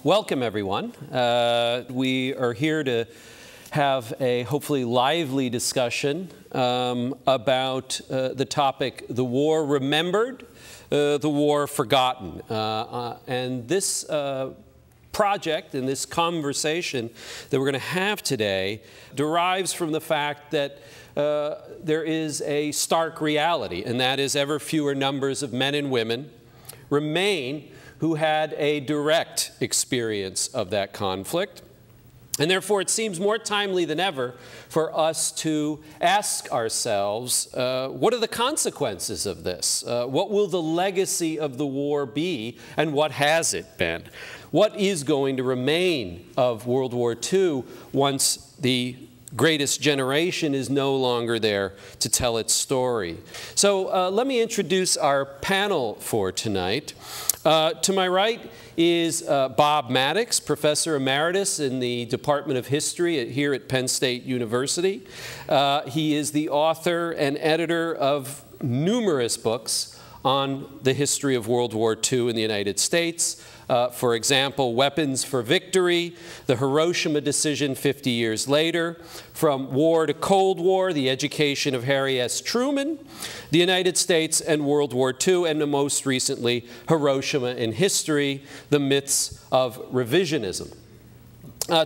Welcome, everyone. We are here to have a hopefully lively discussion about the topic, the war remembered, the war forgotten. And this project and this conversation that we're going to have today derives from the fact that there is a stark reality, and that is ever fewer numbers of men and women remain who had a direct experience of that conflict. And therefore, it seems more timely than ever for us to ask ourselves, what are the consequences of this? What will the legacy of the war be, and what has it been? What is going to remain of World War II once the greatest generation is no longer there to tell its story? So let me introduce our panel for tonight. To my right is Bob Maddox, Professor Emeritus in the Department of History here at Penn State University. He is the author and editor of numerous books on the history of World War II in the United States. For example, Weapons for Victory, the Hiroshima Decision 50 years later, From War to Cold War, The Education of Harry S. Truman, the United States and World War II, and most recently, Hiroshima in History, The Myths of Revisionism.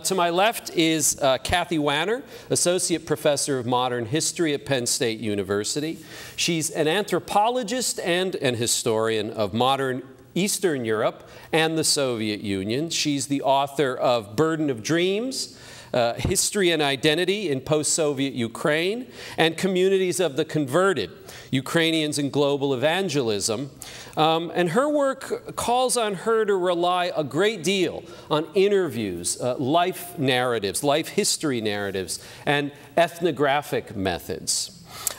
To my left is Kathy Wanner, Associate Professor of Modern History at Penn State University. She's an anthropologist and an historian of modern Eastern Europe and the Soviet Union. She's the author of Burden of Dreams, History and Identity in Post-Soviet Ukraine, and Communities of the Converted, Ukrainians in Global Evangelism. And her work calls on her to rely a great deal on interviews, life narratives, life history narratives, and ethnographic methods.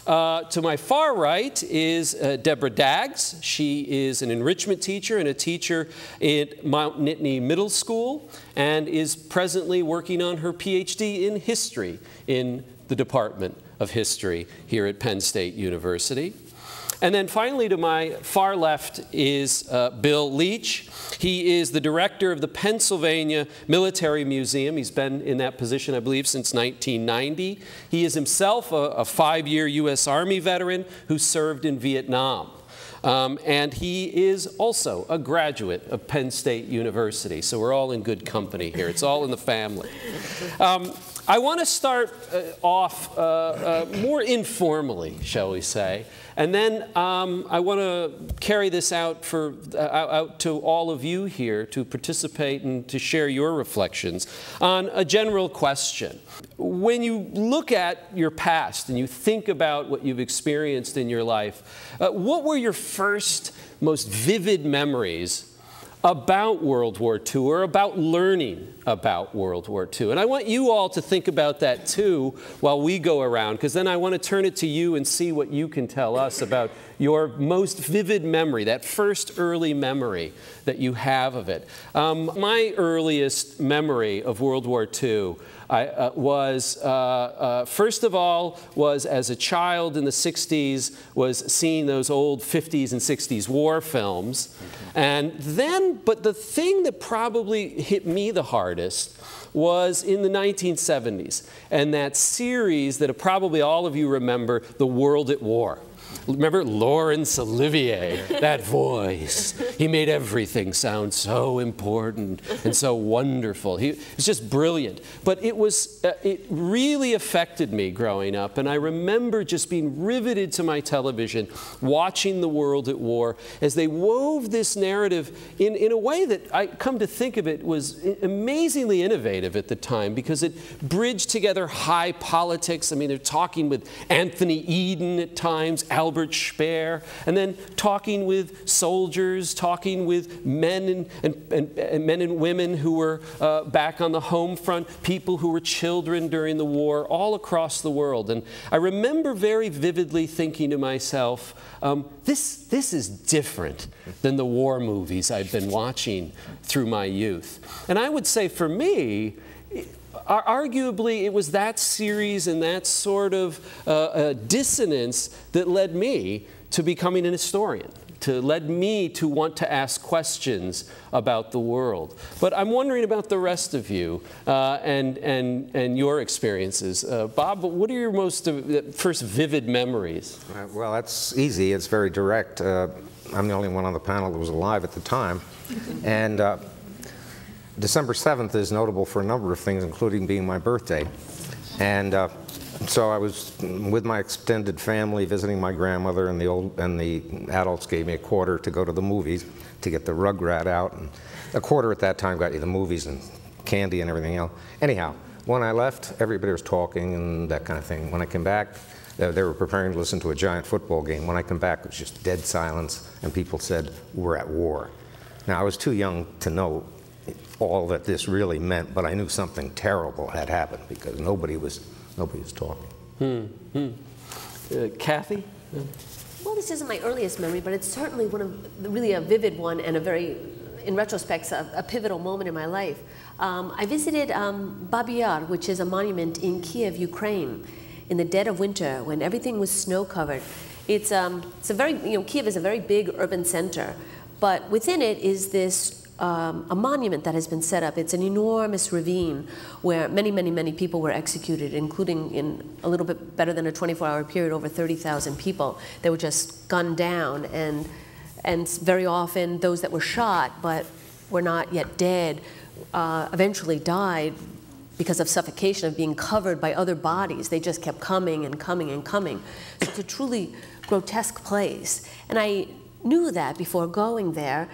To my far right is Deborah Daggs. She is an enrichment teacher and a teacher at Mount Nittany Middle School and is presently working on her PhD in history in the Department of History here at Penn State University. And then finally, to my far left is Bill Leach. He is the director of the Pennsylvania Military Museum. He's been in that position, I believe, since 1990. He is himself a 5-year U.S. Army veteran who served in Vietnam. And he is also a graduate of Penn State University. So we're all in good company here. It's all in the family. I want to start off more informally, shall we say, and then I want to carry this out to all of you here to participate and to share your reflections on a general question. When you look at your past and you think about what you've experienced in your life, what were your first, most vivid memories about World War II or about learning about World War II? And I want you all to think about that too while we go around, because then I want to turn it to you and see what you can tell us about your most vivid memory, that first early memory that you have of it. My earliest memory of World War II first of all, was as a child in the 60s, was seeing those old 50s and 60s war films. And then, but the thing that probably hit me the hardest was in the 1970s, and that series that probably all of you remember, The World at War. Remember Laurence Olivier, that voice. He made everything sound so important and so wonderful. He was just brilliant. But it really affected me growing up. And I remember just being riveted to my television, watching The World at War, as they wove this narrative in a way that, I come to think of it, was amazingly innovative at the time, because it bridged together high politics. I mean, they're talking with Anthony Eden at times, Albert Speer, and then talking with soldiers, talking with men and women who were back on the home front, people who were children during the war, all across the world. And I remember very vividly thinking to myself, this is different than the war movies I've been watching through my youth. And I would say for me, arguably, it was that series and that sort of dissonance that led me to becoming an historian. led me to want to ask questions about the world. But I'm wondering about the rest of you and your experiences. Bob, what are your most first vivid memories? Well, that's easy. It's very direct. I'm the only one on the panel that was alive at the time. And December 7th is notable for a number of things, including being my birthday. And so I was with my extended family visiting my grandmother, and the adults gave me a quarter to go to the movies to get the Rugrat out. And a quarter at that time got you the movies and candy and everything else. Anyhow, when I left, everybody was talking and that kind of thing. When I came back, they were preparing to listen to a giant football game. When I come back, it was just dead silence, and people said, "We're at war." Now, I was too young to know all that this really meant, but I knew something terrible had happened because nobody was talking. Kathy? Well, this isn't my earliest memory, but it's certainly one of really a vivid one and a very, in retrospect, a pivotal moment in my life. I visited Babi Yar, which is a monument in Kiev, Ukraine, in the dead of winter when everything was snow-covered. It's a very, Kiev is a very big urban center, but within it is this a monument that has been set up. It's an enormous ravine where many, many, many people were executed, including in a little bit better than a 24-hour period, over 30,000 people. They were just gunned down, and very often those that were shot but were not yet dead eventually died because of suffocation, of being covered by other bodies. They just kept coming and coming and coming. So it's a truly grotesque place. And I knew that before going there.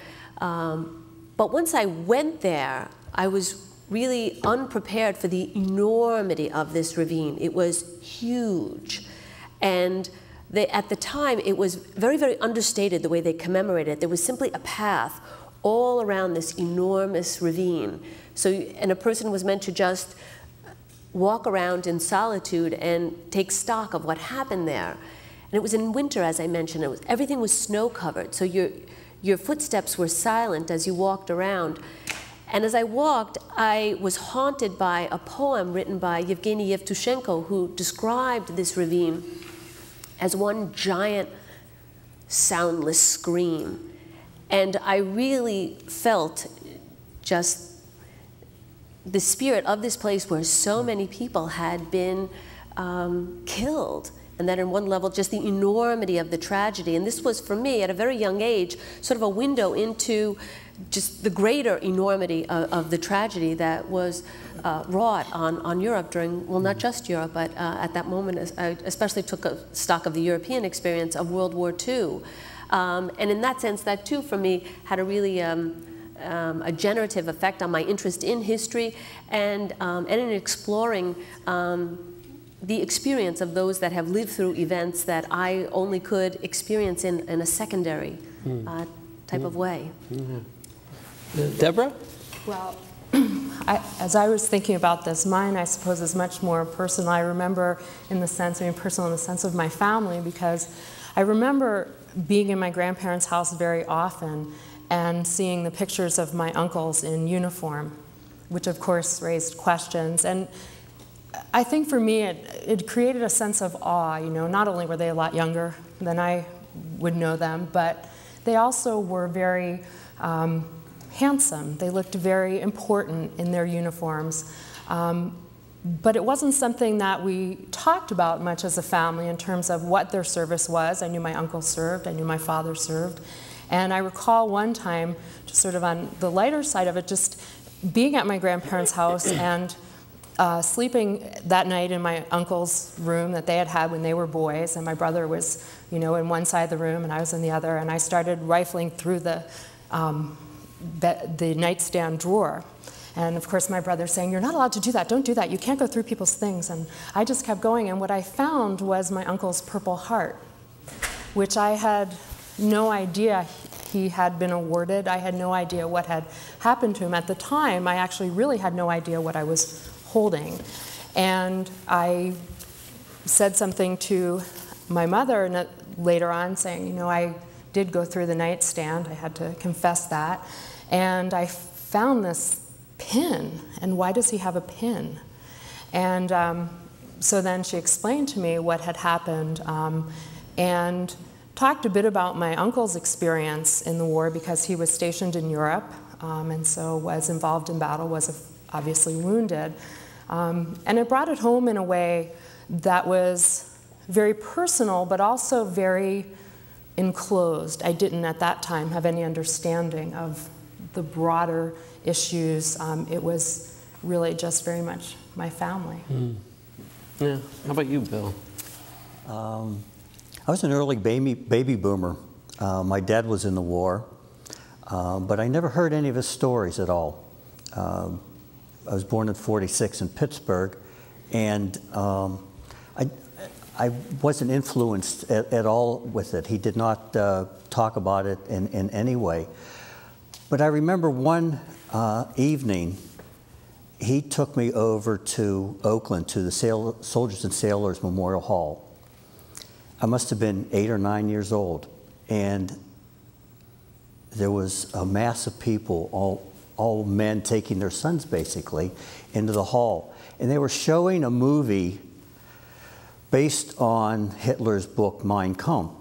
But once I went there, I was really unprepared for the enormity of this ravine. It was huge. And at the time, it was very, very understated the way they commemorated it. There was simply a path all around this enormous ravine. And a person was meant to just walk around in solitude and take stock of what happened there. And it was in winter, as I mentioned. Everything was snow-covered, so your footsteps were silent as you walked around. And as I walked, I was haunted by a poem written by Yevgeny Yevtushenko, who described this ravine as one giant, soundless scream. And I really felt just the spirit of this place where so many people had been killed. And that on one level, just the enormity of the tragedy. And this was, for me, at a very young age, sort of a window into just the greater enormity of the tragedy that was wrought on Europe during, well, not just Europe, but at that moment, I especially took a stock of the European experience of World War II. And in that sense, that too, for me, had a really a generative effect on my interest in history and in exploring the experience of those that have lived through events that I only could experience in a secondary type of way. Deborah? Well, as I was thinking about this, mine, I suppose, is much more personal. I remember in the sense, personal in the sense of my family, because I remember being in my grandparents' house very often and seeing the pictures of my uncles in uniform, which of course raised questions. And I think for me, it created a sense of awe. Not only were they a lot younger than I would know them, but they also were very handsome. They looked very important in their uniforms. But it wasn't something that we talked about much as a family in terms of what their service was. I knew my uncle served, I knew my father served. And I recall one time, just sort of on the lighter side of it, just being at my grandparents' house and sleeping that night in my uncle's room that they had had when they were boys, and my brother was, in one side of the room and I was in the other, and I started rifling through the nightstand drawer. And of course my brother saying, "You're not allowed to do that, don't do that, you can't go through people's things." And I just kept going, and what I found was my uncle's Purple Heart, which I had no idea he had been awarded. I had no idea what had happened to him. At the time, I actually really had no idea what I was holding. And I said something to my mother later on saying, I did go through the nightstand, I had to confess that, and I found this pin, and why does he have a pin? And so then she explained to me what had happened, and talked a bit about my uncle's experience in the war because he was stationed in Europe and so was involved in battle, was obviously wounded. And it brought it home in a way that was very personal, but also very enclosed. I didn't at that time have any understanding of the broader issues. It was really just very much my family. Yeah. How about you, Bill? I was an early baby boomer. My dad was in the war, but I never heard any of his stories at all. I was born in '46 in Pittsburgh, and I wasn't influenced at all with it. He did not talk about it in any way. But I remember one evening, he took me over to Oakland to the Soldiers and Sailors Memorial Hall. I must have been 8 or 9 years old, and there was a mass of people, all men taking their sons basically, into the hall. And they were showing a movie based on Hitler's book, Mein Kampf,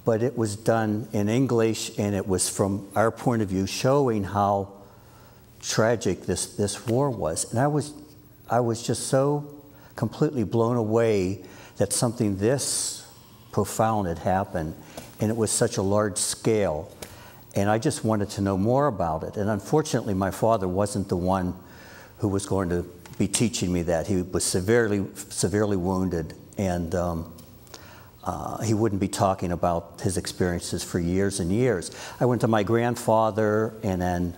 but it was done in English, and it was from our point of view showing how tragic this war was. And I was just so completely blown away that something this profound had happened, and it was such a large scale. And I just wanted to know more about it. And unfortunately, my father wasn't the one who was going to be teaching me that. He was severely wounded, and he wouldn't be talking about his experiences for years and years. I went to my grandfather, and then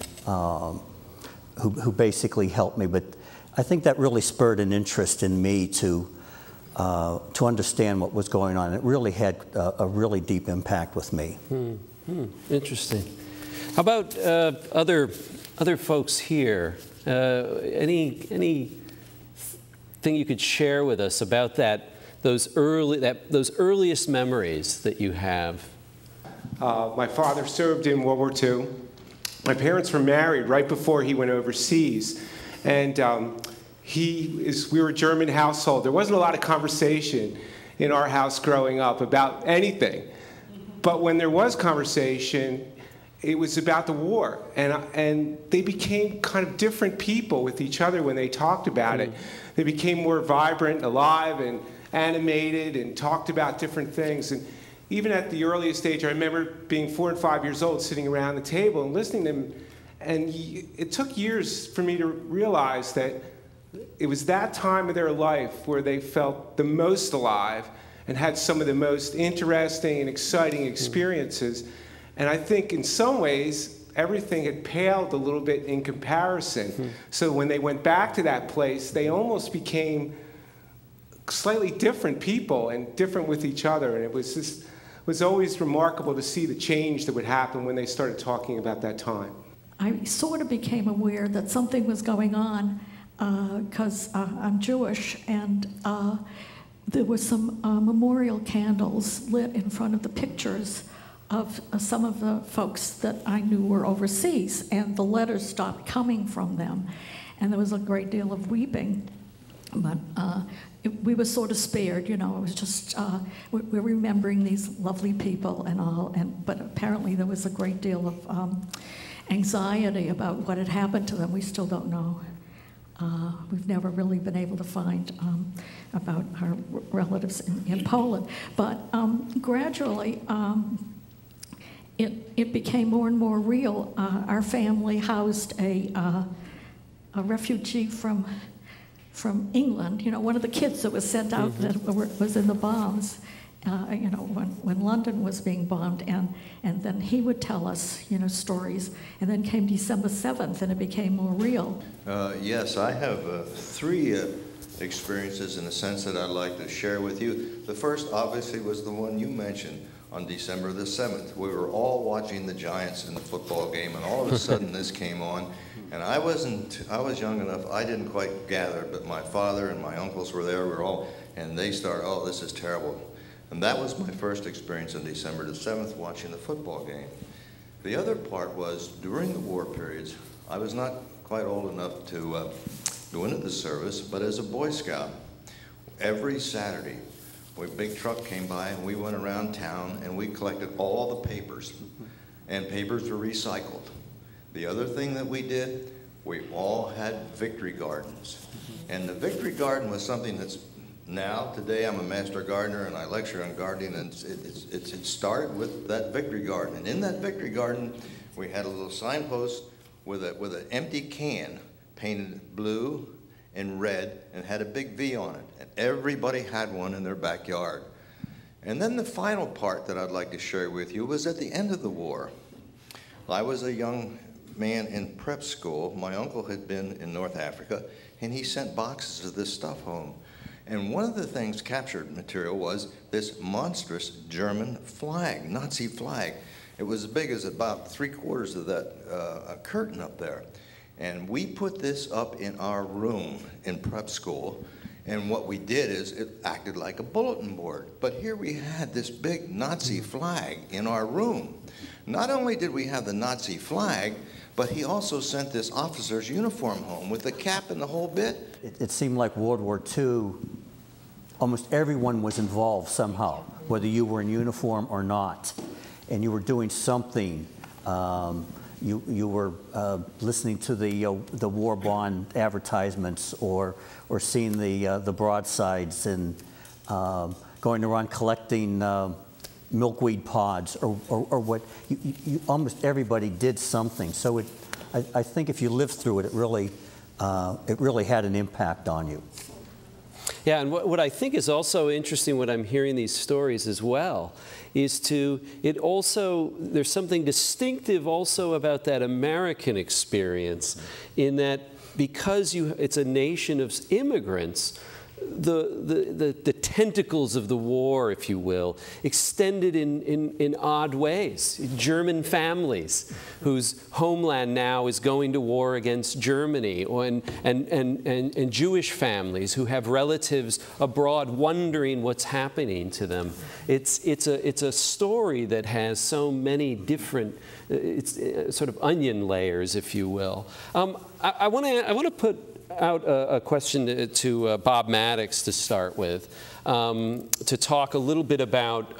who basically helped me. But I think that really spurred an interest in me to understand what was going on. It really had a really deep impact with me. Interesting. How about other folks here? Any thing you could share with us about those earliest memories that you have? My father served in World War II. My parents were married right before he went overseas, and we were a German household. There wasn't a lot of conversation in our house growing up about anything. But when there was conversation, it was about the war. And they became kind of different people with each other when they talked about it. They became more vibrant, alive, and animated, and talked about different things. And even at the earliest age, I remember being 4 and 5 years old, sitting around the table and listening to them. And it took years for me to realize that it was that time of their life where they felt the most alive and had some of the most interesting and exciting experiences. And I think in some ways, everything had paled a little bit in comparison. So when they went back to that place, they almost became slightly different people and different with each other. And it was always remarkable to see the change that would happen when they started talking about that time. I sort of became aware that something was going on because I'm Jewish, and there were some memorial candles lit in front of the pictures of some of the folks that I knew were overseas, and the letters stopped coming from them, and there was a great deal of weeping. But we were sort of spared, you know. It was just we're remembering these lovely people and all, but apparently there was a great deal of anxiety about what had happened to them. We still don't know. We've never really been able to find about our relatives in Poland. But gradually, it became more and more real. Our family housed a refugee from England. You know, one of the kids that was sent out that was in the bombs. You know, when London was being bombed, and then he would tell us, you know, stories, and then came December 7th, and it became more real. Yes, I have 3 experiences in a sense that I'd like to share with you. The first, obviously, was the one you mentioned on December the 7th. We were all watching the Giants in the football game, and all of a sudden this came on, and I was young enough, I didn't quite gather, but my father and my uncles were there, and they started, oh, this is terrible. And that was my first experience on December the 7th, watching the football game. The other part was, during the war periods, I was not quite old enough to go into the service, but as a Boy Scout, every Saturday, A big truck came by, and we went around town, and we collected all the papers, and papers were recycled. The other thing that we did, we all had victory gardens. And the victory garden was something that's now, today I'm a master gardener and I lecture on gardening, and it started with that victory garden. And in that victory garden, we had a little signpost with an empty can painted blue and red and had a big V on it. And everybody had one in their backyard. And then the final part that I'd like to share with you was at the end of the war. I was a young man in prep school. My uncle had been in North Africa, and he sent boxes of this stuff home. And one of the things captured material was this monstrous German flag, Nazi flag. It was as big as about 3/4 of that curtain up there. And we put this up in our room in prep school. And what we did is it acted like a bulletin board. But here we had this big Nazi flag in our room. Not only did we have the Nazi flag, but he also sent this officer's uniform home with the cap and the whole bit. It seemed like World War II, almost everyone was involved somehow, whether you were in uniform or not. And you were doing something. You were listening to the war bond advertisements, or seeing the broadsides, and going around collecting milkweed pods, or what. Almost everybody did something. So I think if you lived through it, it really had an impact on you. Yeah, and what I think is also interesting when I'm hearing these stories as well is there's something distinctive also about that American experience, in that because it's a nation of immigrants, the tentacles of the war, if you will, extended in odd ways. German families whose homeland now is going to war against Germany, and Jewish families who have relatives abroad wondering what's happening to them. It's a story that has so many different, sort of onion layers, if you will. I want to put out a question to Bob Maddox to start with, to talk a little bit about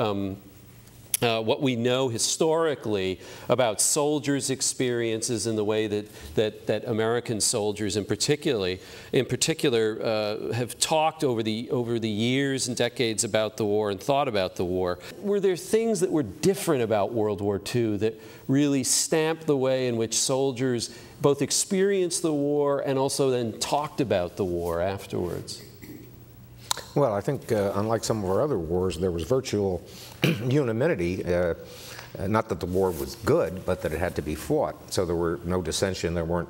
what we know historically about soldiers' experiences and the way that American soldiers in particular have talked over the years and decades about the war and thought about the war. Were there things that were different about World War II that really stamped the way in which soldiers both experienced the war and also then talked about the war afterwards? Well, I think unlike some of our other wars, there was virtual unanimity, not that the war was good, but that it had to be fought. So there were no dissension, there weren't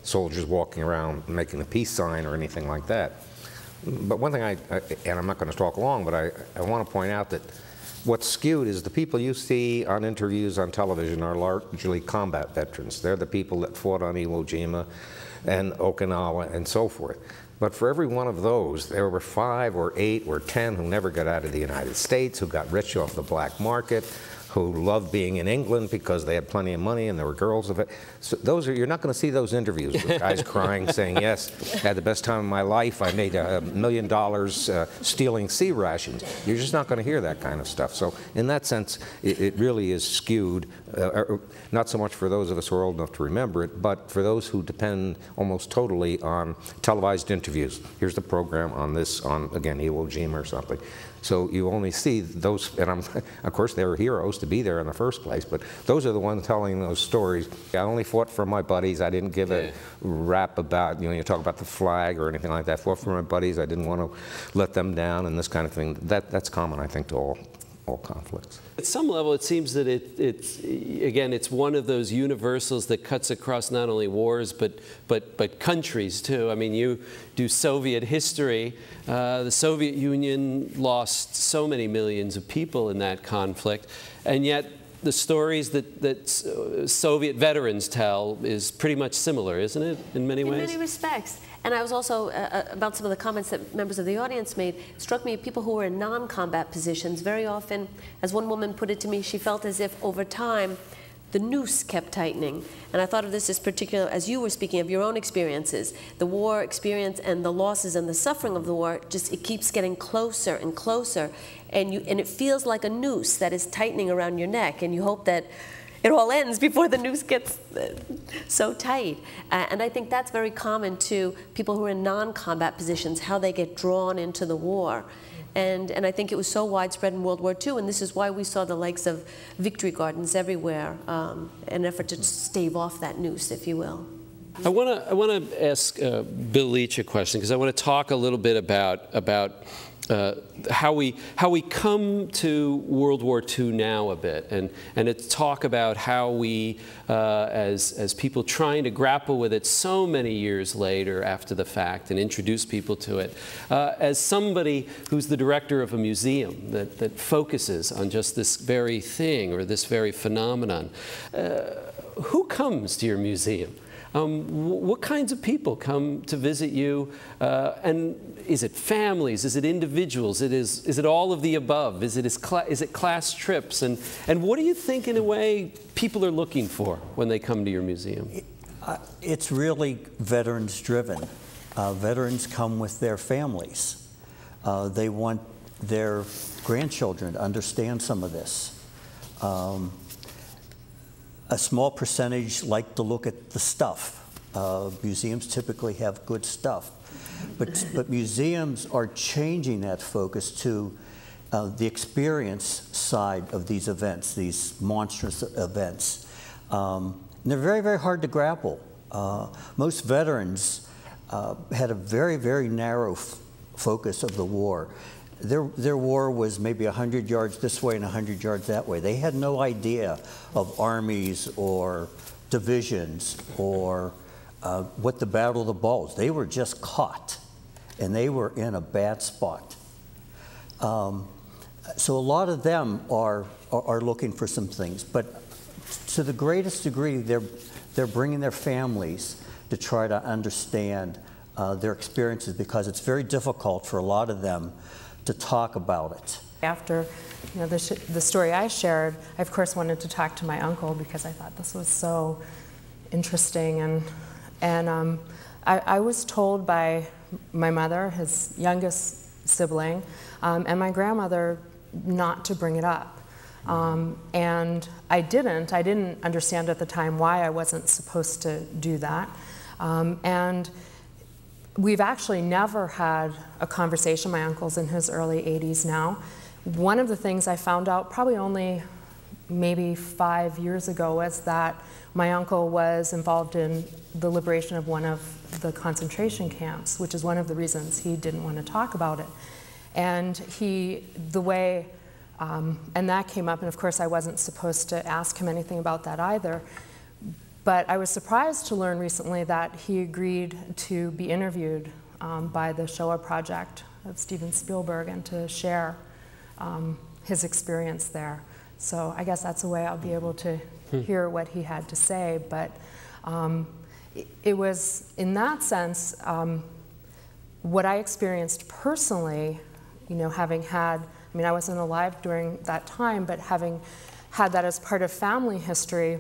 soldiers walking around making a peace sign or anything like that. But one thing and I'm not going to talk long, but I want to point out that what's skewed is the people you see on interviews on television are largely combat veterans. They're the people that fought on Iwo Jima and Okinawa and so forth. But for every one of those, there were 5 or 8 or 10 who never got out of the United States, who got rich off the black market, who loved being in England because they had plenty of money and there were girls of it. So you're not going to see those interviews with guys crying, saying, yes, I had the best time of my life, I made $1 million stealing sea rations. You're just not going to hear that kind of stuff. So in that sense, it really is skewed, not so much for those of us who are old enough to remember it, but for those who depend almost totally on televised interviews. Here's the program on this, again, Iwo Jima or something. So you only see those, and of course they were heroes to be there in the first place, but those are the ones telling those stories. I only fought for my buddies. I didn't give a rap about, you talk about the flag or anything like that. I fought for my buddies. I didn't want to let them down and this kind of thing. That's common, I think, to all conflicts. At some level, it seems that it's one of those universals that cuts across not only wars but countries too. I mean, you do Soviet history. The Soviet Union lost so many millions of people in that conflict, and yet the stories that Soviet veterans tell is pretty much similar, isn't it, in many ways? In many respects. And I was also, about some of the comments that members of the audience made, struck me people who were in non-combat positions. Very often, as one woman put it to me, she felt as if over time, the noose kept tightening. And I thought of this as particular, as you were speaking of your own experiences, the war experience and the losses and the suffering of the war, just it keeps getting closer and closer, and it feels like a noose that is tightening around your neck, and you hope that it all ends before the noose gets so tight. And I think that's very common to people who are in non-combat positions, how they get drawn into the war. And I think it was so widespread in World War II, and this is why we saw the likes of victory gardens everywhere, in an effort to stave off that noose, if you will. I want to ask Bill Leach a question, because I want to talk a little bit about how we come to World War II now a bit, and to talk about how we, as people trying to grapple with it so many years later after the fact and introduce people to it, as somebody who's the director of a museum that focuses on just this very thing or this very phenomenon, who comes to your museum? What kinds of people come to visit you? And is it families? Is it individuals? Is it all of the above? Is it class trips? And what do you think, in a way, people are looking for when they come to your museum? It's really veterans driven. Veterans come with their families. They want their grandchildren to understand some of this. A small percentage like to look at the stuff. Museums typically have good stuff. But museums are changing that focus to the experience side of these events, these monstrous events. And they're very, very hard to grapple. Most veterans had a very, very narrow focus of the war. Their war was maybe 100 yards this way and 100 yards that way. They had no idea of armies or divisions or what the Battle of the Bulge. They were just caught, and they were in a bad spot. So a lot of them are looking for some things, but to the greatest degree, they're bringing their families to try to understand their experiences, because it's very difficult for a lot of them to talk about it. After the story I shared, I of course wanted to talk to my uncle, because I thought this was so interesting. And I was told by my mother, his youngest sibling, and my grandmother not to bring it up. And I didn't understand at the time why I wasn't supposed to do that. And we've actually never had a conversation. My uncle's in his early 80s now. One of the things I found out probably only maybe 5 years ago was that my uncle was involved in the liberation of one of the concentration camps, which is one of the reasons he didn't want to talk about it. And and that came up, and of course I wasn't supposed to ask him anything about that either. But I was surprised to learn recently that he agreed to be interviewed by the Shoah Project of Steven Spielberg and to share his experience there. So I guess that's a way I'll be able to hear what he had to say. But it was, in that sense, what I experienced personally, having had, I wasn't alive during that time, but having had that as part of family history,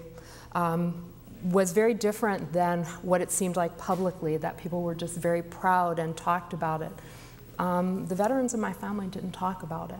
was very different than what it seemed like publicly, that people were just very proud and talked about it. The veterans in my family didn't talk about it.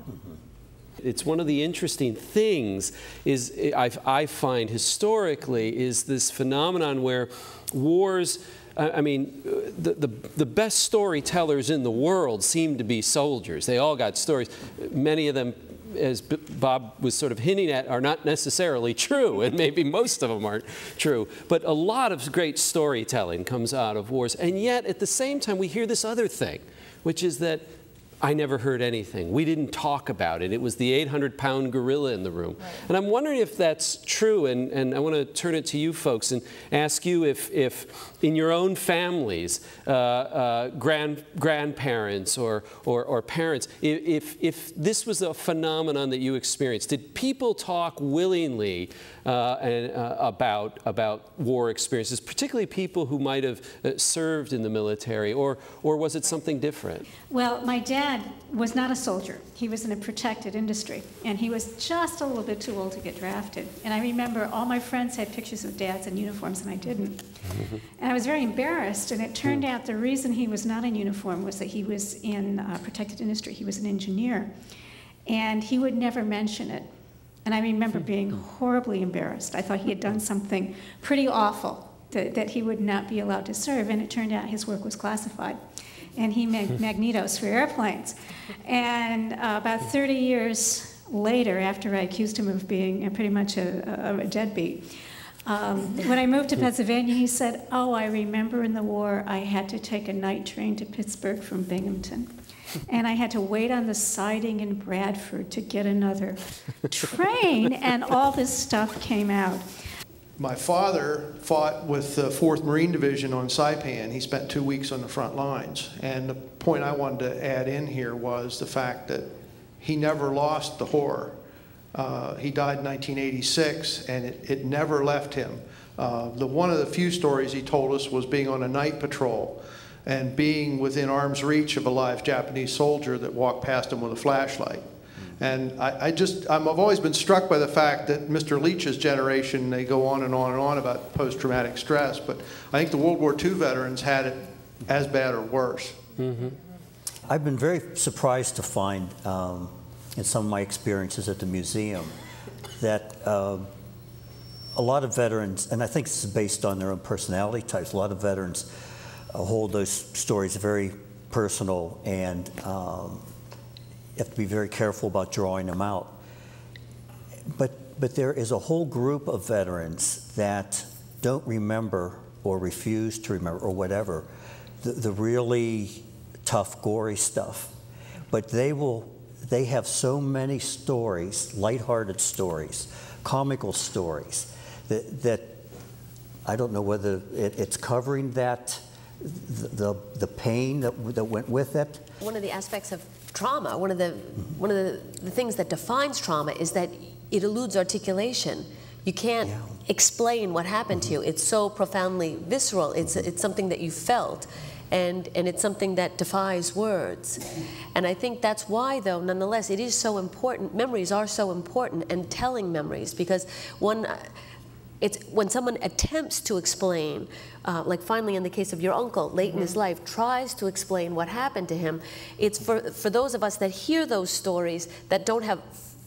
It's one of the interesting things I find historically is this phenomenon where wars, the best storytellers in the world seem to be soldiers. They all got stories. Many of them, as Bob was sort of hinting at, are not necessarily true, and maybe most of them aren't true. But a lot of great storytelling comes out of wars. And yet, at the same time, we hear this other thing, which is that I never heard anything. We didn't talk about it. It was the 800-pound gorilla in the room. Right. And I'm wondering if that's true, and I want to turn it to you folks and ask you if in your own families, grandparents or parents, if this was a phenomenon that you experienced, did people talk willingly about war experiences, particularly people who might have served in the military, or was it something different? Well, my dad dad was not a soldier. He was in a protected industry, and he was just a little bit too old to get drafted. And I remember all my friends had pictures of dads in uniforms, and I didn't. And I was very embarrassed, and it turned out the reason he was not in uniform was that he was in protected industry. He was an engineer, and he would never mention it. And I remember being horribly embarrassed. I thought he had done something pretty awful that he would not be allowed to serve, and it turned out his work was classified. And he made magnetos for airplanes. And about 30 years later, after I accused him of being pretty much a deadbeat, when I moved to Pennsylvania, he said, "Oh, I remember in the war I had to take a night train to Pittsburgh from Binghamton. And I had to wait on the siding in Bradford to get another train, and all this stuff came out." My father fought with the 4th Marine Division on Saipan. He spent 2 weeks on the front lines. And the point I wanted to add in here was the fact that he never lost the horror. He died in 1986, and it never left him. One of the few stories he told us was being on a night patrol and being within arm's reach of a live Japanese soldier that walked past him with a flashlight. And I've always been struck by the fact that Mr. Leach's generation, they go on and on and on about post-traumatic stress, but I think the World War II veterans had it as bad or worse. I've been very surprised to find in some of my experiences at the museum that a lot of veterans, and I think this is based on their own personality types, a lot of veterans hold those stories very personal, and you have to be very careful about drawing them out. But there is a whole group of veterans that don't remember or refuse to remember or whatever the really tough, gory stuff. But they have so many stories, lighthearted stories, comical stories, that I don't know whether it's covering that, the pain that went with it. One of the aspects of trauma, one of the things that defines trauma is that it eludes articulation. You can't explain what happened to you. It's so profoundly visceral. It's something that you felt, and it's something that defies words. And I think that's why, though, nonetheless, it is so important. Memories are so important, and telling memories, because when someone attempts to explain, like finally in the case of your uncle, late in his life, tries to explain what happened to him, it's for those of us that hear those stories that don't have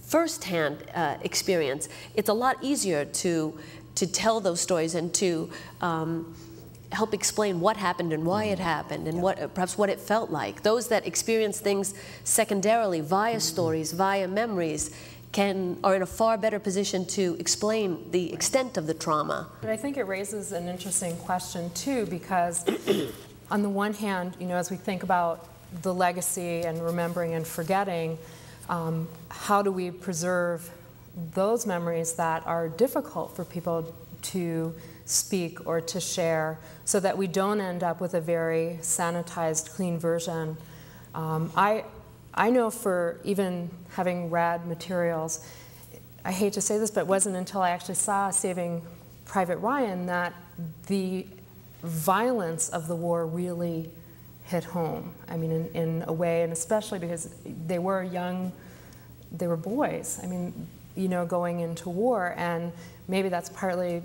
firsthand experience, it's a lot easier to tell those stories and to help explain what happened and why it happened and perhaps what it felt like. Those that experience things secondarily via stories, via memories, are in a far better position to explain the extent of the trauma. But I think it raises an interesting question too, because on the one hand, as we think about the legacy and remembering and forgetting, how do we preserve those memories that are difficult for people to speak or to share, so that we don't end up with a very sanitized, clean version? I know, for even having read materials, I hate to say this, but it wasn't until I actually saw Saving Private Ryan that the violence of the war really hit home. I mean, in a way, and especially because they were boys. I mean, going into war, and maybe that's partly,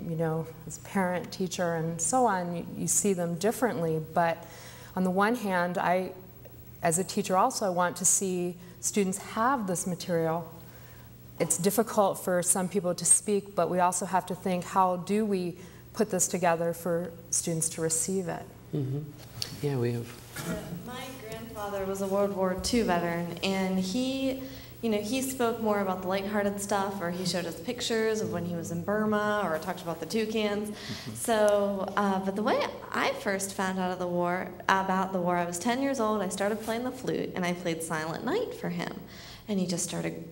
as a parent, teacher, and so on, you see them differently. But on the one hand, as a teacher also, I want to see students have this material. It's difficult for some people to speak, but we also have to think, how do we put this together for students to receive it? Yeah, we have. My grandfather was a World War II veteran, and he spoke more about the lighthearted stuff, or he showed us pictures of when he was in Burma, or talked about the toucans. So, but the way I first found out about the war, I was 10 years old. I started playing the flute, and I played Silent Night for him, and he just started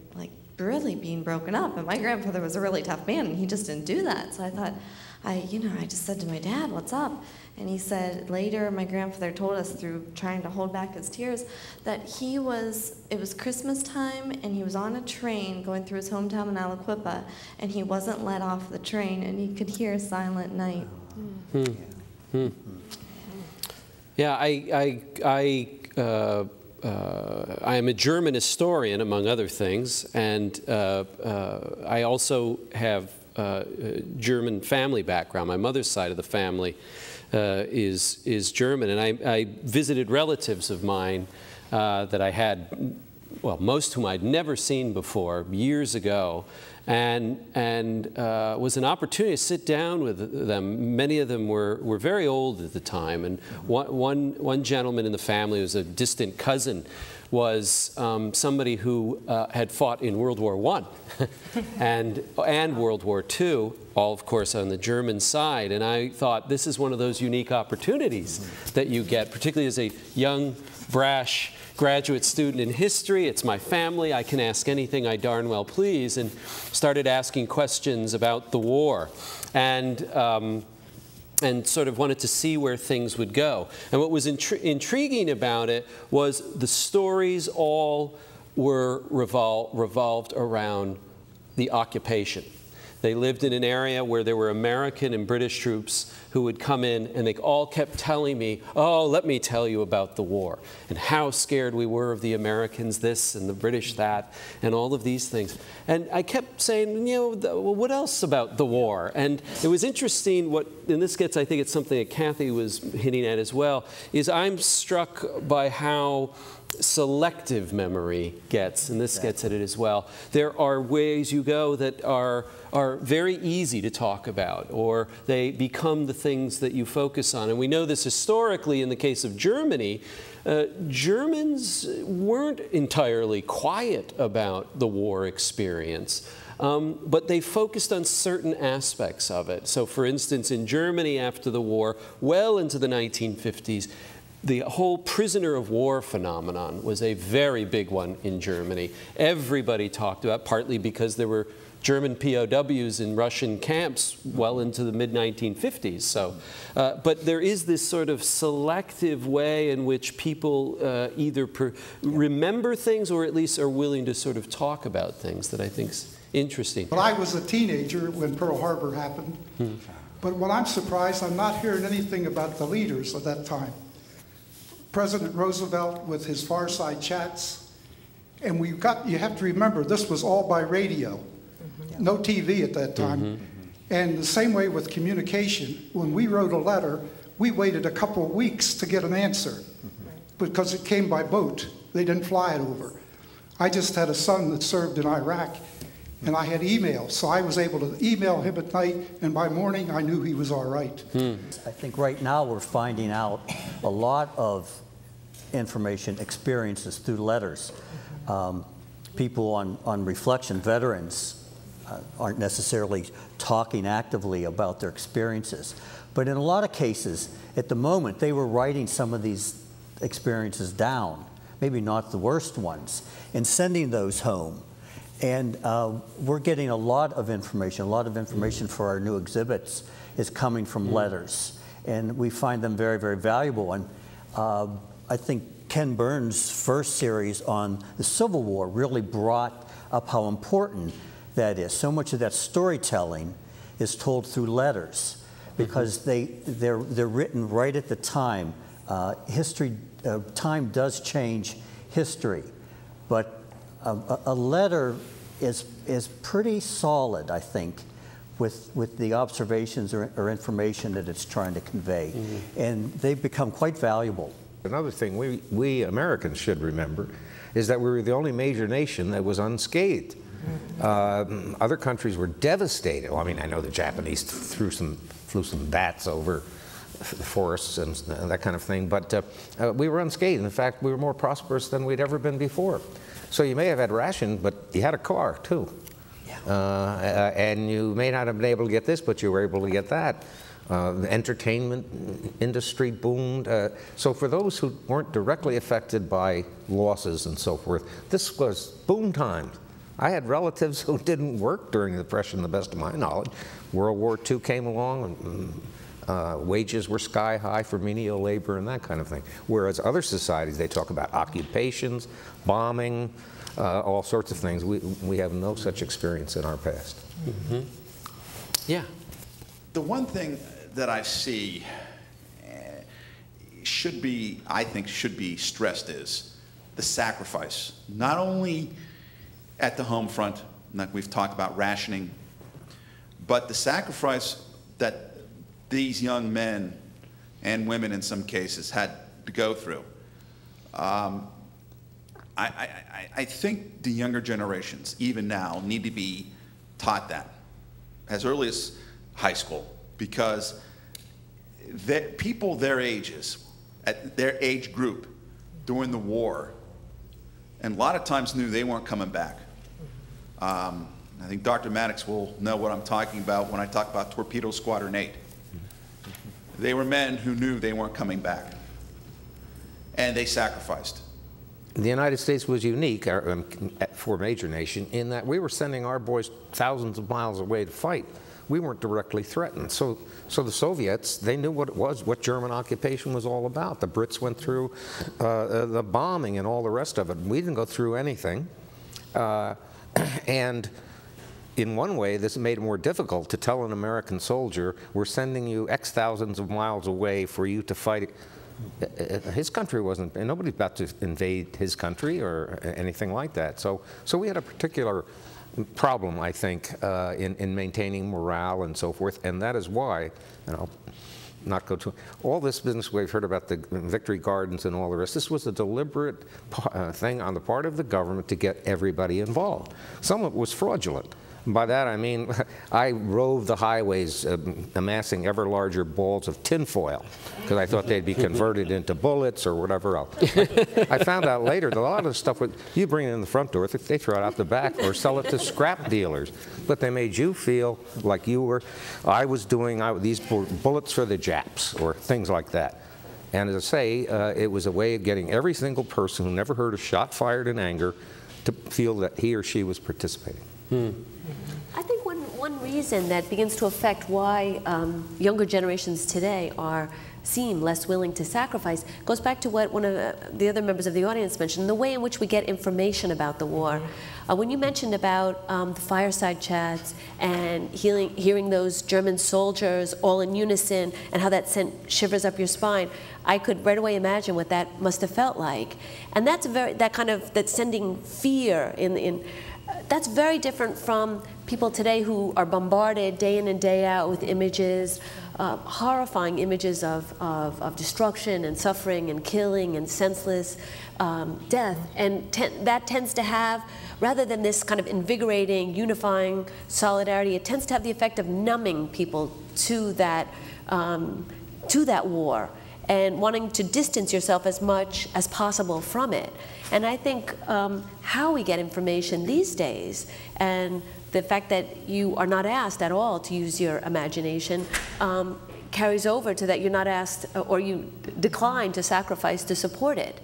really being broken up. And my grandfather was a really tough man, and he just didn't do that. So I thought, I just said to my dad, "What's up?" And he said later, my grandfather told us through trying to hold back his tears, that it was Christmas time, and he was on a train going through his hometown in Aliquippa, and he wasn't let off the train, and he could hear Silent Night. Yeah, I I am a German historian, among other things, and I also have German family background. My mother's side of the family is German, and I visited relatives of mine that I had, well, most whom I'd never seen before, years ago, and was an opportunity to sit down with them. Many of them were very old at the time, and one gentleman in the family, who was a distant cousin, was somebody who had fought in World War I and World War II, all of course on the German side. And I thought, this is one of those unique opportunities that you get, particularly as a young, brash graduate student in history. It's my family. I can ask anything I darn well please, and started asking questions about the war. And sort of wanted to see where things would go. And what was intriguing about it was the stories all were revolved around the occupation. They lived in an area where there were American and British troops who would come in, and they all kept telling me, oh, let me tell you about the war, and how scared we were of the Americans this and the British that, and all of these things. And I kept saying, you know, well, what else about the war? And it was interesting and this gets, I think it's something that Kathy was hinting at as well, is I'm struck by how selective memory gets, and this gets at it as well. There are ways you go that are very easy to talk about, or they become the things that you focus on. And we know this historically in the case of Germany. Germans weren't entirely quiet about the war experience, but they focused on certain aspects of it. So for instance, in Germany after the war, well into the 1950s, the whole prisoner of war phenomenon was a very big one in Germany. Everybody talked about it, partly because there were German POWs in Russian camps well into the mid-1950s. So, but there is this sort of selective way in which people either remember things or at least are willing to sort of talk about things that I think is interesting. But I was a teenager when Pearl Harbor happened. But when I'm surprised, I'm not hearing anything about the leaders of that time. President Roosevelt with his Far Side chats, and you have to remember, this was all by radio. No TV at that time. And the same way with communication. When we wrote a letter, we waited a couple of weeks to get an answer because it came by boat. They didn't fly it over. I just had a son that served in Iraq, and I had email, so I was able to email him at night, and by morning I knew he was all right. I think right now we're finding out a lot of information, experiences through letters. People on reflection, veterans, aren't necessarily talking actively about their experiences. But in a lot of cases, at the moment, they were writing some of these experiences down, maybe not the worst ones, and sending those home. And we're getting a lot of information for our new exhibits is coming from letters. And we find them very, very valuable. And I think Ken Burns' first series on the Civil War really brought up how important that is. So much of that storytelling is told through letters because they're written right at the time. Time does change history, but a letter is pretty solid, I think, with the observations or information that it's trying to convey, and they've become quite valuable. Another thing we Americans should remember is that we were the only major nation that was unscathed. Other countries were devastated. Well, I mean, I know the Japanese flew some bats over the forests and that kind of thing, but we were unscathed. In fact, we were more prosperous than we'd ever been before. So you may have had ration, but you had a car too. And you may not have been able to get this, but you were able to get that. The entertainment industry boomed. So for those who weren't directly affected by losses and so forth, this was boom time. I had relatives who didn't work during the Depression, to the best of my knowledge. World War II came along, and wages were sky high for menial labor and that kind of thing. Whereas other societies, they talk about occupations, bombing, all sorts of things. We have no such experience in our past. Yeah. The one thing that I see I think should be stressed is the sacrifice, not only at the home front, like we've talked about rationing, but the sacrifice that these young men and women in some cases had to go through. I think the younger generations, even now, need to be taught that as early as high school, because people their ages, at their age group during the war, and a lot of times knew they weren't coming back. I think Dr. Maddox will know what I'm talking about when I talk about Torpedo Squadron 8. They were men who knew they weren't coming back, and they sacrificed. The United States was unique for a major nation in that we were sending our boys thousands of miles away to fight. We weren't directly threatened. So the Soviets, they knew what it was, what German occupation was all about. The Brits went through the bombing and all the rest of it. We didn't go through anything. And in one way, this made it more difficult to tell an American soldier, we're sending you X thousands of miles away for you to fight. His country wasn't, and nobody's about to invade his country or anything like that. So we had a particular problem, I think, in maintaining morale and so forth, and that is why, and I'll not go to all this business we've heard about the victory gardens and all the rest. This was a deliberate thing on the part of the government to get everybody involved. Some of it was fraudulent. By that I mean I roved the highways amassing ever larger balls of tinfoil because I thought they'd be converted into bullets or whatever else. I found out later that a lot of the stuff you bring it in the front door, they throw it out the back or sell it to scrap dealers. But they made you feel like you were, I was doing these bullets for the Japs or things like that. And as I say, it was a way of getting every single person who never heard a shot fired in anger to feel that he or she was participating. I think one reason that begins to affect why younger generations today seem less willing to sacrifice goes back to what one of the other members of the audience mentioned, the way in which we get information about the war. When you mentioned about the fireside chats and hearing those German soldiers all in unison and how that sent shivers up your spine, I could right away imagine what that must have felt like. And that's that's sending fear that's very different from people today who are bombarded day in and day out with images, horrifying images of destruction and suffering and killing and senseless death. And that tends to have, rather than this kind of invigorating, unifying solidarity, it tends to have the effect of numbing people to that war and wanting to distance yourself as much as possible from it. And I think how we get information these days, and the fact that you are not asked at all to use your imagination, carries over to that you're not asked, or you decline to sacrifice to support it.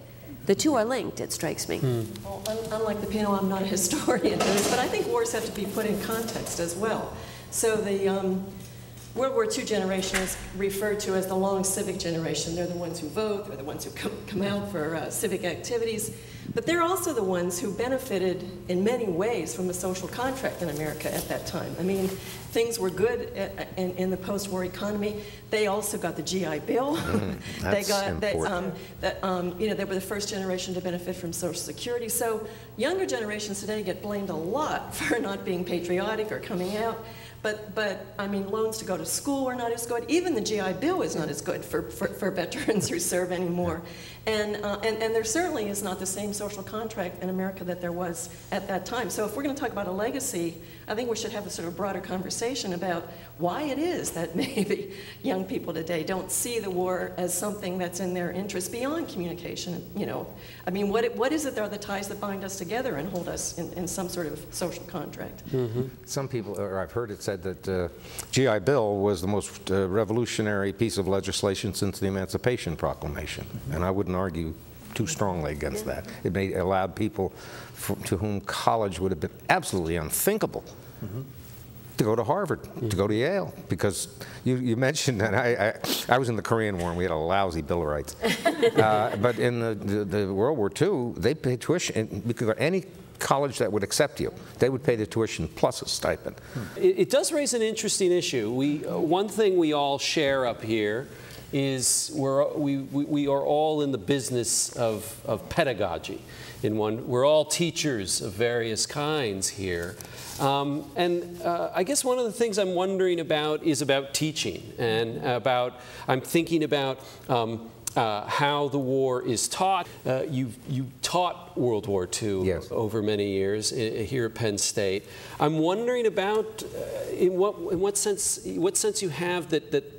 The two are linked, it strikes me. Well, unlike the panel, I'm not a historian, but I think wars have to be put in context as well. So the World War II generation is referred to as the long civic generation. They're the ones who vote, they're the ones who come out for civic activities, but they're also the ones who benefited in many ways from the social contract in America at that time. I mean, things were good in the post-war economy. They also got the GI Bill. They were the first generation to benefit from Social Security. So younger generations today get blamed a lot for not being patriotic or coming out. But I mean, loans to go to school are not as good. Even the GI Bill is not as good for veterans who serve anymore. And there certainly is not the same social contract in America that there was at that time. So if we're going to talk about a legacy, I think we should have a sort of broader conversation about why it is that maybe young people today don't see the war as something that's in their interest beyond communication. You know, I mean, what is it that are the ties that bind us together and hold us in some sort of social contract? Some people, or I've heard it said that GI Bill was the most revolutionary piece of legislation since the Emancipation Proclamation, and I wouldn't argue too strongly against that. It allowed people to whom college would have been absolutely unthinkable to go to Harvard, to go to Yale, because you mentioned that I was in the Korean War and we had a lousy Bill of Rights. But in the World War II, they paid tuition. You could go to any college that would accept you. They would pay the tuition plus a stipend. It does raise an interesting issue. One thing we all share up here is we are all in the business of pedagogy. We're all teachers of various kinds here. I guess one of the things I'm wondering about is about teaching, and I'm thinking about how the war is taught. You taught World War II yes. over many years here at Penn State. I'm wondering about in what sense you have that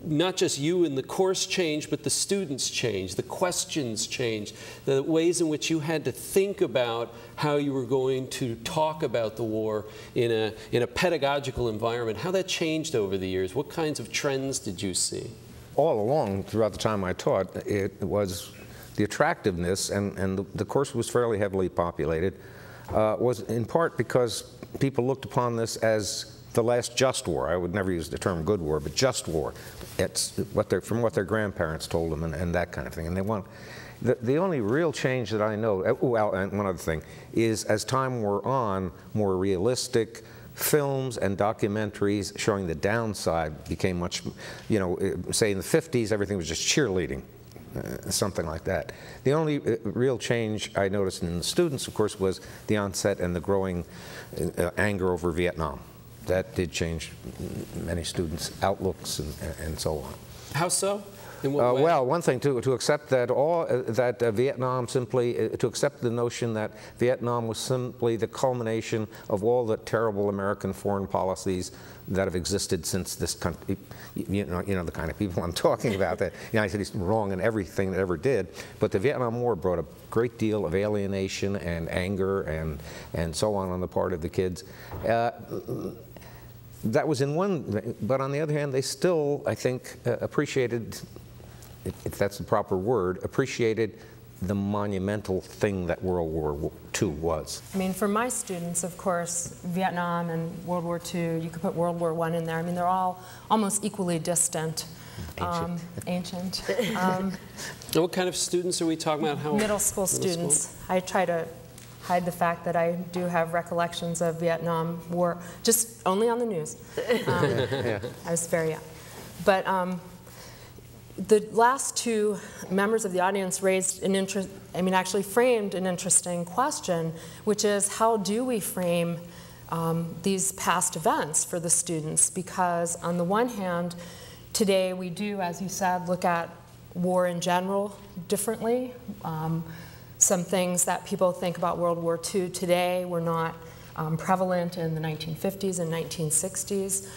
not just you and the course changed, but the students changed, the questions changed, the ways in which you had to think about how you were going to talk about the war in a pedagogical environment, how that changed over the years. What kinds of trends did you see? All along, throughout the time I taught, it was the attractiveness, and the course was fairly heavily populated, was in part because people looked upon this as the last just war. I would never use the term good war, but just war. It's from what their grandparents told them and that kind of thing. And they want, the only real change that I know, well, and one other thing, is as time wore on, more realistic films and documentaries showing the downside became much, say in the 50s, everything was just cheerleading. Something like that. The only real change I noticed in the students, of course, was the onset and the growing anger over Vietnam. That did change many students' outlooks and so on. How so? In what way? Well, one thing, to accept that Vietnam simply, to accept the notion that Vietnam was simply the culmination of all the terrible American foreign policies that have existed since this country, you know the kind of people I'm talking about, that the United States is wrong in everything it ever did. But the Vietnam War brought a great deal of alienation and anger and so on the part of the kids. That was in one, but on the other hand, they still, I think, appreciated, if that's the proper word, appreciated the monumental thing that World War II was. I mean, for my students, of course, Vietnam and World War II, you could put World War I in there. I mean, they're all almost equally distant. Ancient. What kind of students are we talking about? How middle school students. I try to hide the fact that I do have recollections of Vietnam War, just only on the news. I was very young. But the last two members of the audience raised actually framed an interesting question, which is how do we frame these past events for the students? Because on the one hand, today we do, as you said, look at war in general differently. Some things that people think about World War II today were not prevalent in the 1950s and 1960s.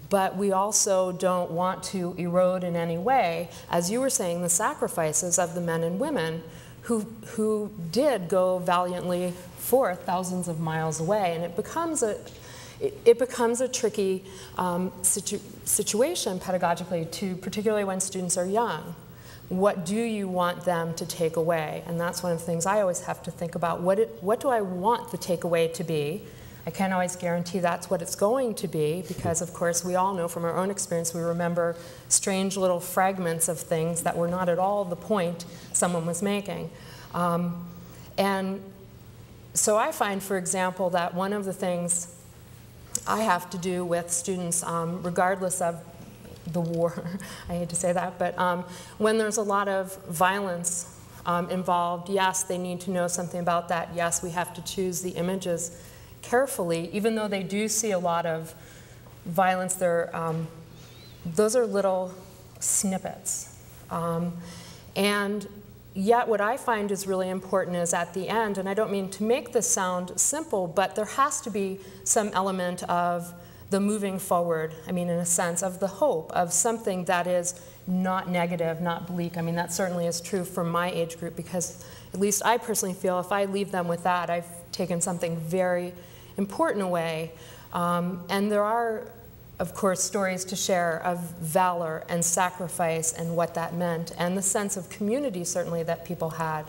But we also don't want to erode in any way, as you were saying, the sacrifices of the men and women who did go valiantly forth thousands of miles away. And it becomes a tricky situation pedagogically, particularly when students are young. What do you want them to take away? And that's one of the things I always have to think about. What do I want the takeaway to be? I can't always guarantee that's what it's going to be, because of course we all know from our own experience, we remember strange little fragments of things that were not at all the point someone was making. And so I find, for example, that one of the things I have to do with students, regardless of the war, I hate to say that, but when there's a lot of violence involved, yes, they need to know something about that. Yes, we have to choose the images carefully, even though they do see a lot of violence. Those are little snippets. And yet what I find is really important is at the end, and I don't mean to make this sound simple, but there has to be some element of the moving forward, I mean, in a sense, of the hope, of something that is not negative, not bleak. I mean, that certainly is true for my age group, because at least I personally feel if I leave them with that, I've taken something very important away. And there are, of course, stories to share of valor and sacrifice and what that meant, and the sense of community, certainly, that people had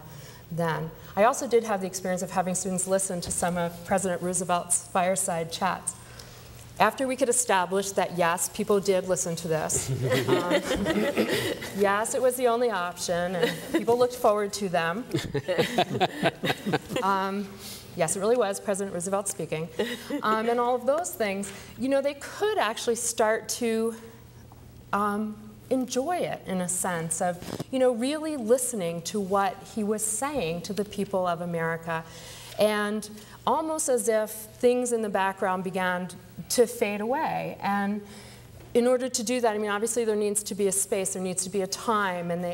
then. I also did have the experience of having students listen to some of President Roosevelt's fireside chats. After we could establish that, yes, people did listen to this. Yes, it was the only option, and people looked forward to them. Yes, it really was President Roosevelt speaking. And all of those things, you know, they could actually start to enjoy it in a sense of, you know, really listening to what he was saying to the people of America. And almost as if things in the background began to fade away. And in order to do that, I mean, obviously there needs to be a space, there needs to be a time, and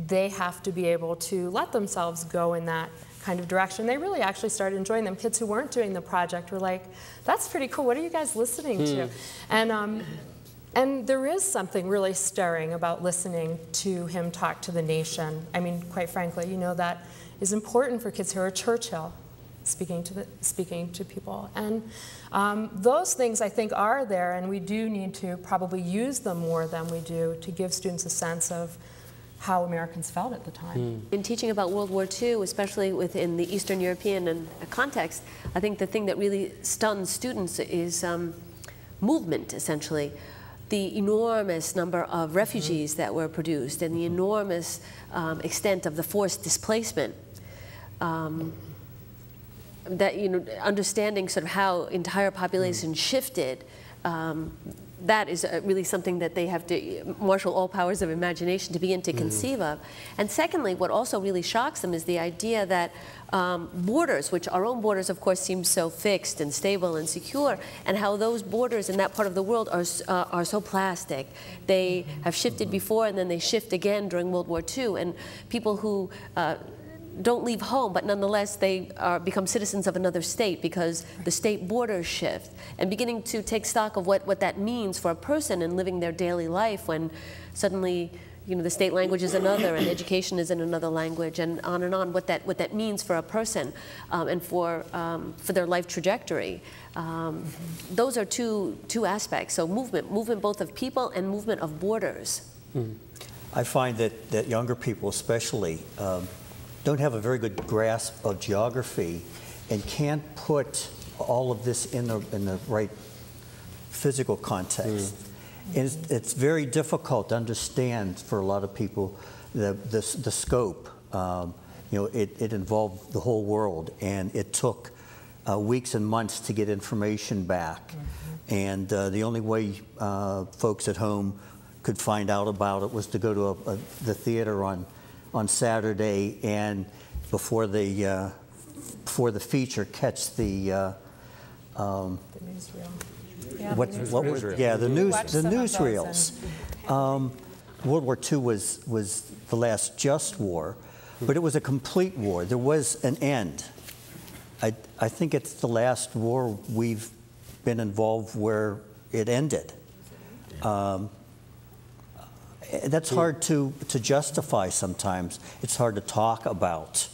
they have to be able to let themselves go in that kind of direction. They really actually started enjoying them. Kids who weren't doing the project were like, that's pretty cool, what are you guys listening to? And there is something really stirring about listening to him talk to the nation. I mean, quite frankly, you know, that is important for kids who are Churchill speaking to people. And those things, I think, are there, and we do need to probably use them more than we do to give students a sense of how Americans felt at the time. In teaching about World War II, especially within the Eastern European context, I think the thing that really stuns students is movement, essentially. The enormous number of refugees that were produced and the enormous extent of the forced displacement. That, you know, understanding sort of how entire populations shifted, that is really something that they have to marshal all powers of imagination to begin to conceive of. And secondly, what also really shocks them is the idea that borders, which our own borders, of course, seem so fixed and stable and secure, and how those borders in that part of the world are so plastic. They have shifted before, and then they shift again during World War II. And people who don't leave home, but nonetheless they become citizens of another state because the state borders shift, and beginning to take stock of what that means for a person in living their daily life when suddenly, you know, the state language is another and education is in another language, and on, what that means for a person and for their life trajectory. Those are two aspects. So movement both of people and movement of borders. I find that younger people especially don't have a very good grasp of geography and can't put all of this in the right physical context. And it's very difficult to understand for a lot of people the scope. You know, it involved the whole world, and it took weeks and months to get information back. And the only way folks at home could find out about it was to go to the theater on Saturday, and before the feature, catch the newsreel. The newsreels. World War II was the last just war, but it was a complete war. There was an end. I think it's the last war we've been involved where it ended. That's hard to justify sometimes. It's hard to talk about.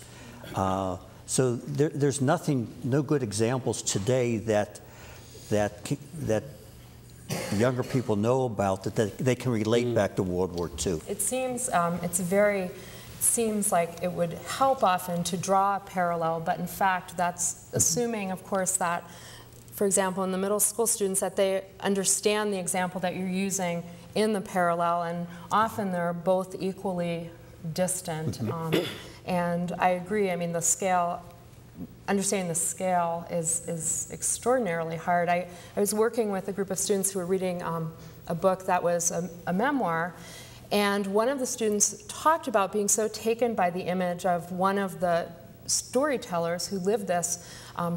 So there's no good examples today that younger people know about that they can relate back to World War II. It seems seems like it would help often to draw a parallel, but in fact that's assuming, of course, that, for example, in the middle school students, that they understand the example that you're using in the parallel, and often they're both equally distant. And I agree, I mean, the scale, understanding the scale is extraordinarily hard. I was working with a group of students who were reading a book that was a memoir, and one of the students talked about being so taken by the image of one of the storytellers who lived this,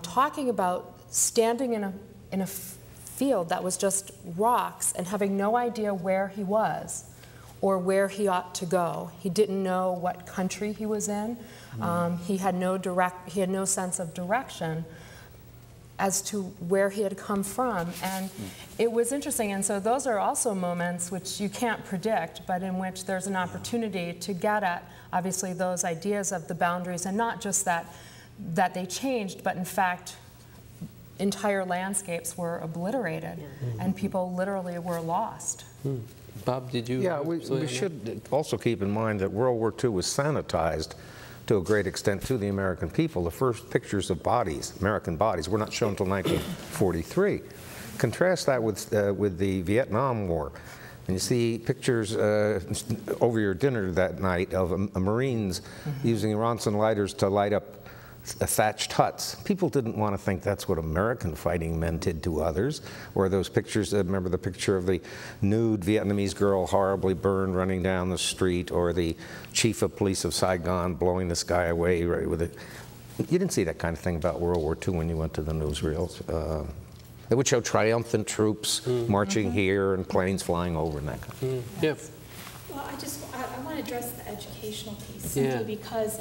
talking about standing in a field that was just rocks and having no idea where he was or where he ought to go. He didn't know what country he was in. He had no sense of direction as to where he had come from. And it was interesting. And so those are also moments which you can't predict, but in which there's an opportunity to get at, obviously, those ideas of the boundaries, and not just that they changed, but in fact, entire landscapes were obliterated, and people literally were lost. Bob, did you? Yeah, we should also keep in mind that World War II was sanitized to a great extent to the American people. The first pictures of bodies, American bodies, were not shown until 1943. Contrast that with the Vietnam War. And you see pictures over your dinner that night of Marines using Ronson lighters to light up thatched huts. People didn't want to think that's what American fighting men did to others. Or those pictures, remember the picture of the nude Vietnamese girl horribly burned running down the street, or the chief of police of Saigon blowing this guy away right with it. You didn't see that kind of thing about World War II when you went to the newsreels. They would show triumphant troops marching here and planes flying over and that kind of thing. Yeah. Well, I want to address the educational piece simply because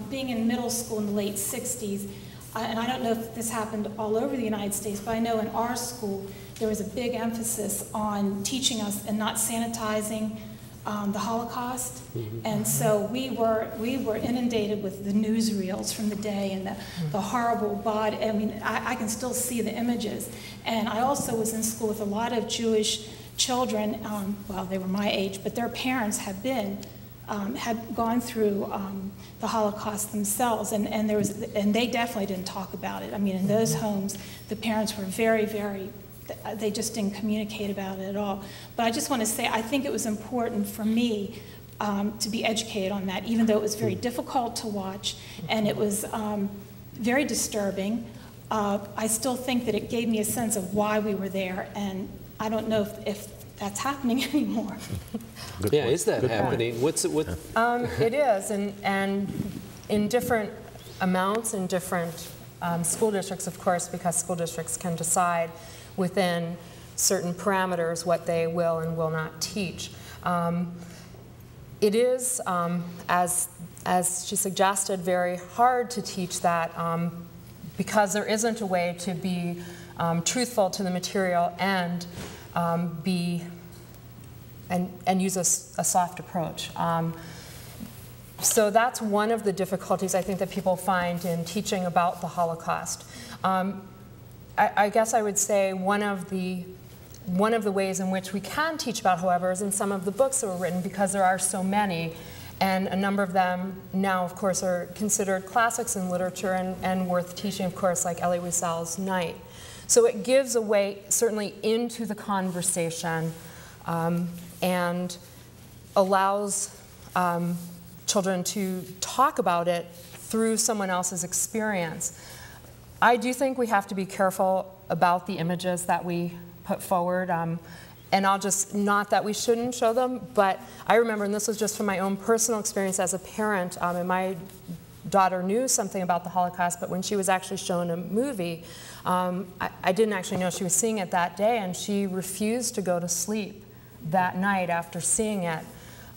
being in middle school in the late 60s, and I don't know if this happened all over the United States, but I know in our school there was a big emphasis on teaching us and not sanitizing the Holocaust, and so we were inundated with the newsreels from the day and the horrible body. I mean, I can still see the images, and I also was in school with a lot of Jewish children. Well, they were my age, but their parents had gone through the Holocaust themselves, and they definitely didn't talk about it. I mean, in those homes, the parents were very, very. They just didn't communicate about it at all. But I just want to say, I think it was important for me to be educated on that, even though it was very difficult to watch and it was very disturbing. I still think that it gave me a sense of why we were there, and I don't know if that's happening anymore. Yeah, is that happening? What's it? It is, and in different amounts in different school districts, of course, because school districts can decide within certain parameters what they will and will not teach. It is, as she suggested, very hard to teach that because there isn't a way to be truthful to the material and use a soft approach. So that's one of the difficulties I think that people find in teaching about the Holocaust. I guess I would say one of the ways in which we can teach about, however, is in some of the books that were written, because there are so many, and a number of them now, of course, are considered classics in literature and worth teaching, of course, like Elie Wiesel's Night. So it gives a way, certainly, into the conversation and allows children to talk about it through someone else's experience. I do think we have to be careful about the images that we put forward. And I'll just, not that we shouldn't show them, but I remember, and this was just from my own personal experience as a parent, and my daughter knew something about the Holocaust, but when she was actually shown a movie, I didn't actually know she was seeing it that day, and she refused to go to sleep that night after seeing it,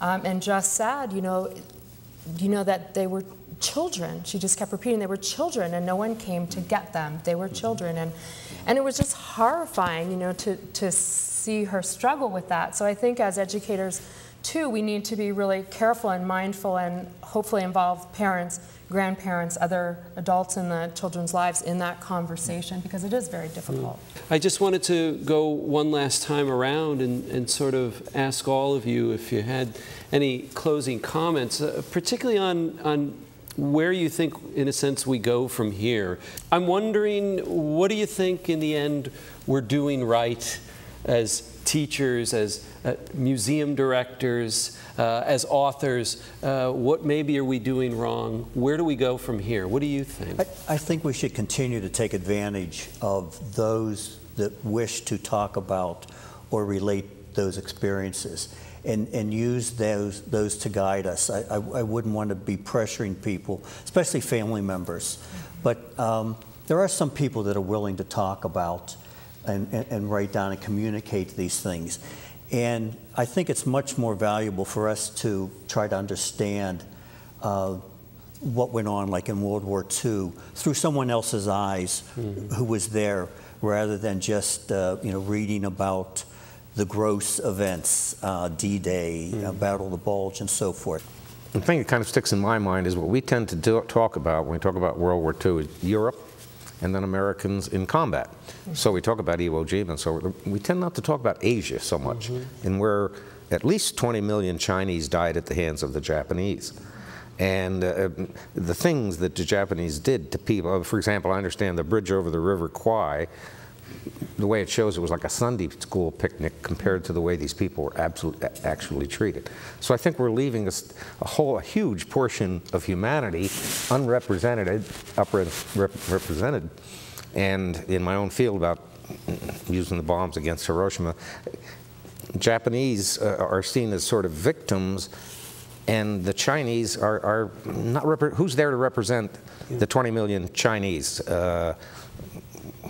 and just said, you know that they were children. She just kept repeating they were children, and no one came to get them. They were children, and it was just horrifying, to see her struggle with that. So I think as educators, too, we need to be really careful and mindful and hopefully involve parents, grandparents, other adults in the children's lives in that conversation, because it is very difficult. I just wanted to go one last time around and sort of ask all of you if you had any closing comments, particularly on where you think, in a sense, we go from here. I'm wondering, what do you think in the end we're doing right as teachers, as museum directors, as authors? What maybe are we doing wrong? Where do we go from here? What do you think? I think we should continue to take advantage of those that wish to talk about or relate those experiences, and use those to guide us. I wouldn't want to be pressuring people, especially family members. But there are some people that are willing to talk about and write down and communicate these things. And I think it's much more valuable for us to try to understand what went on, like in World War II, through someone else's eyes who was there, rather than just reading about the gross events, D-Day, Battle of the Bulge, and so forth. The thing that kind of sticks in my mind is what we tend to talk about when we talk about World War II is Europe and then Americans in combat. So we talk about Iwo Jima, and so we tend not to talk about Asia so much, and where at least 20 million Chinese died at the hands of the Japanese. And the things that the Japanese did to people, for example, I understand the bridge over the River Kwai, the way it shows, it was like a Sunday school picnic compared to the way these people were actually treated. So I think we're leaving a huge portion of humanity unrepresented, represented. And in my own field about using the bombs against Hiroshima, Japanese are seen as sort of victims, and the Chinese are not, who's there to represent the 20 million Chinese?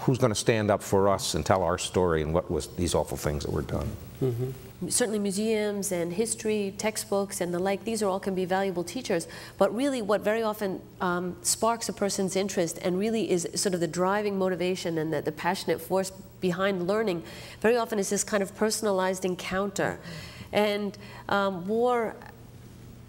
Who's going to stand up for us and tell our story and what was these awful things that were done? Mm-hmm. Certainly museums and history, textbooks and the like, these are all can be valuable teachers, but really what very often sparks a person's interest and really is sort of the driving motivation and the passionate force behind learning very often is this kind of personalized encounter. And war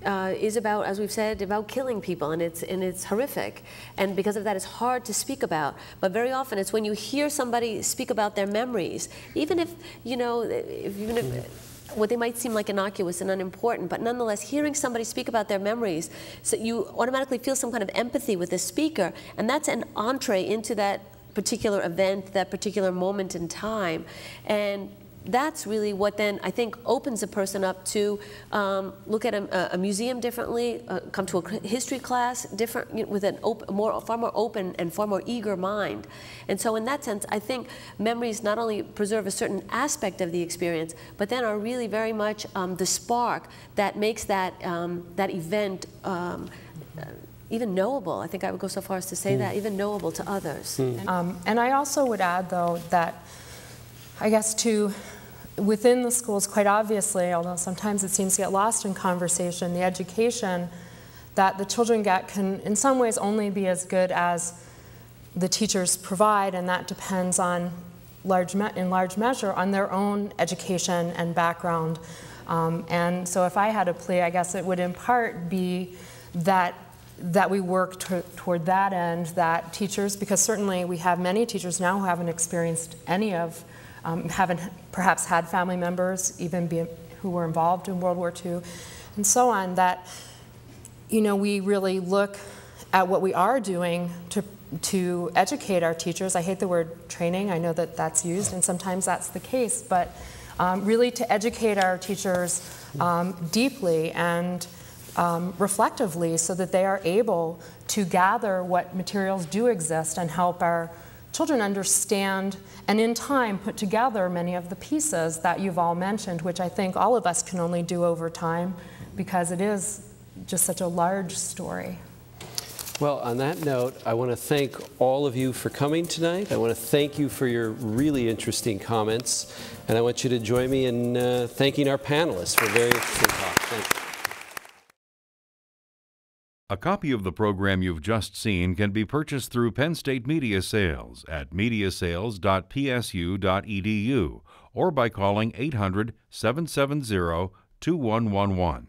is about, as we've said, about killing people, and it's horrific, and because of that it's hard to speak about. But very often it's when you hear somebody speak about their memories, even if, you know, even if what they might seem like innocuous and unimportant, but nonetheless hearing somebody speak about their memories, so you automatically feel some kind of empathy with the speaker, and that's an entree into that particular event, that particular moment in time. And that's really what then I think opens a person up to look at a museum differently, come to a history class different, you know, with far more open and far more eager mind. And so in that sense, I think memories not only preserve a certain aspect of the experience, but then are really very much the spark that makes that, that event even knowable. I think I would go so far as to say that, even knowable to others. And I also would add, though, that I guess within the schools, quite obviously, although sometimes it seems to get lost in conversation, the education that the children get can in some ways only be as good as the teachers provide, and that depends on in large measure on their own education and background. And so if I had a plea, I guess it would in part be that we work toward that end, that teachers, because certainly we have many teachers now who haven't experienced any of haven't perhaps had family members who were involved in World War II, and so on, that, you know, we really look at what we are doing to educate our teachers. I hate the word training. I know that that's used, and sometimes that's the case, but really to educate our teachers deeply and reflectively so that they are able to gather what materials do exist and help our children understand and in time put together many of the pieces that you've all mentioned, which I think all of us can only do over time because it is just such a large story. Well, on that note, I want to thank all of you for coming tonight. I want to thank you for your really interesting comments, and I want you to join me in thanking our panelists for a very interesting talk. Thank you. A copy of the program you've just seen can be purchased through Penn State Media Sales at mediasales.psu.edu or by calling 800-770-2111.